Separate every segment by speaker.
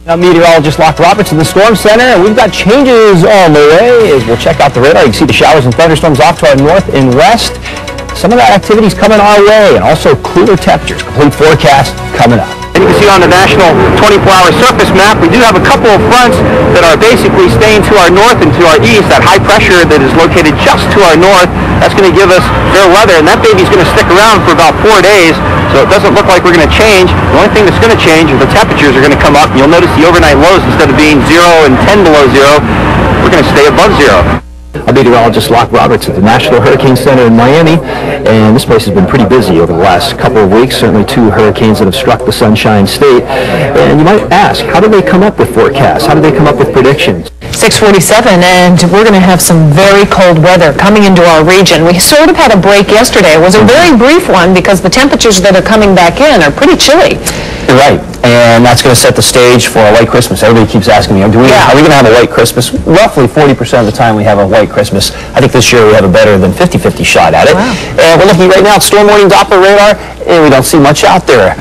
Speaker 1: Now, meteorologist Locke Robert in the Storm Center, and we've got changes on the way as we'll check out the radar. You can see the showers and thunderstorms off to our north and west. Some of that activity is coming our way, and also cooler temperatures. Complete forecast coming up.
Speaker 2: And you can see on the national 24-hour surface map, we do have a couple of fronts that are basically staying to our north and to our east. That high pressure that is located just to our north, that's going to give us fair weather, and that baby's going to stick around for about 4 days. So it doesn't look like we're going to change. The only thing that's going to change is the temperatures are going to come up. And you'll notice the overnight lows, instead of being 0 and 10 below 0, we're going to stay above 0.
Speaker 1: I'm meteorologist Locke Roberts at the National Hurricane Center in Miami, and this place has been pretty busy over the last couple of weeks. Certainly 2 hurricanes that have struck the Sunshine State. And you might ask, how do they come up with forecasts? How do they come up with predictions?
Speaker 3: 6:47, and we're going to have some very cold weather coming into our region. We sort of had a break yesterday. It was a very brief one because the temperatures that are coming back in are pretty chilly.
Speaker 1: You're right, and that's going to set the stage for a white Christmas. Everybody keeps asking me, are we going to have a white Christmas? Roughly 40% of the time we have a white Christmas. I think this year we have a better than 50-50 shot at it. Wow. And we're looking right now at storm warning Doppler radar, and we don't see much out there.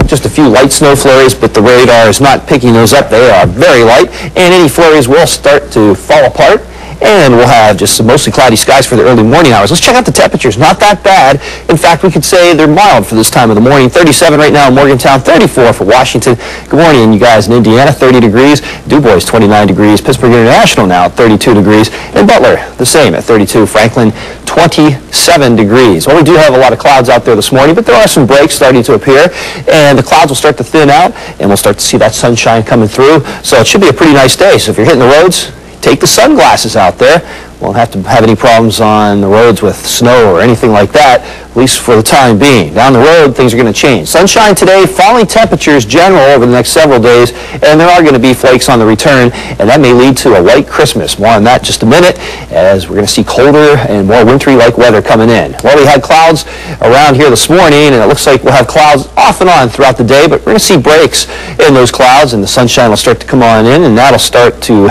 Speaker 1: Just a few light snow flurries, but the radar is not picking those up. They are very light, and any flurries will start to fall apart. And we'll have just some mostly cloudy skies for the early morning hours. Let's check out the temperatures. Not that bad. In fact, we could say they're mild for this time of the morning. 37 right now in Morgantown, 34 for Washington. Good morning, you guys in Indiana, 30 degrees. Du Bois, 29 degrees. Pittsburgh International now at 32 degrees. And Butler, the same at 32. Franklin, 27 degrees. Well, we do have a lot of clouds out there this morning, but there are some breaks starting to appear. And the clouds will start to thin out, and we'll start to see that sunshine coming through. So it should be a pretty nice day. So if you're hitting the roads, take the sunglasses out there. Won't have to have any problems on the roads with snow or anything like that, at least for the time being. Down the road, things are going to change. Sunshine today, falling temperatures general over the next several days, and there are going to be flakes on the return, and that may lead to a white Christmas. More on that in just a minute, as we're going to see colder and more wintry-like weather coming in. Well, we had clouds around here this morning, and it looks like we'll have clouds off and on throughout the day, but we're going to see breaks in those clouds, and the sunshine will start to come on in, and that'll start to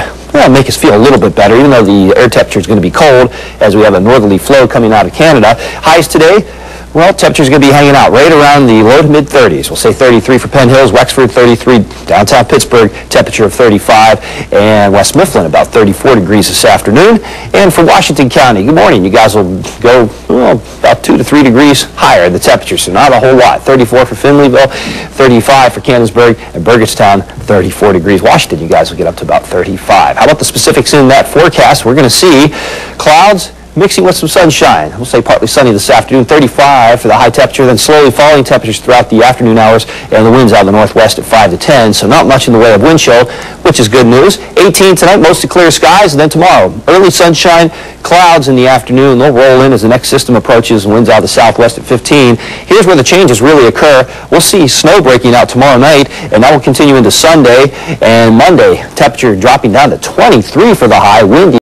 Speaker 1: make us feel a little bit better, even though the air temperature is going to be cold as we have a northerly flow coming out of Canada. Highs today, well, temperatures are going to be hanging out right around the low to mid-30s. We'll say 33 for Penn Hills, Wexford 33, downtown Pittsburgh, temperature of 35, and West Mifflin about 34 degrees this afternoon. And for Washington County, good morning. You guys will go about 2 to 3 degrees higher in the temperature, so not a whole lot. 34 for Finleyville, 35 for Canonsburg, and Burgettstown, 34 degrees. Washington, you guys will get up to about 35. How about the specifics in that forecast? We're going to see clouds mixing with some sunshine. We'll say partly sunny this afternoon, 35 for the high temperature, then slowly falling temperatures throughout the afternoon hours, and the winds out of the northwest at 5 to 10, so not much in the way of wind chill, which is good news. 18 tonight, mostly clear skies, and then tomorrow, early sunshine, clouds in the afternoon. They'll roll in as the next system approaches, and winds out of the southwest at 15. Here's where the changes really occur. We'll see snow breaking out tomorrow night, and that will continue into Sunday and Monday. Temperature dropping down to 23 for the high, windy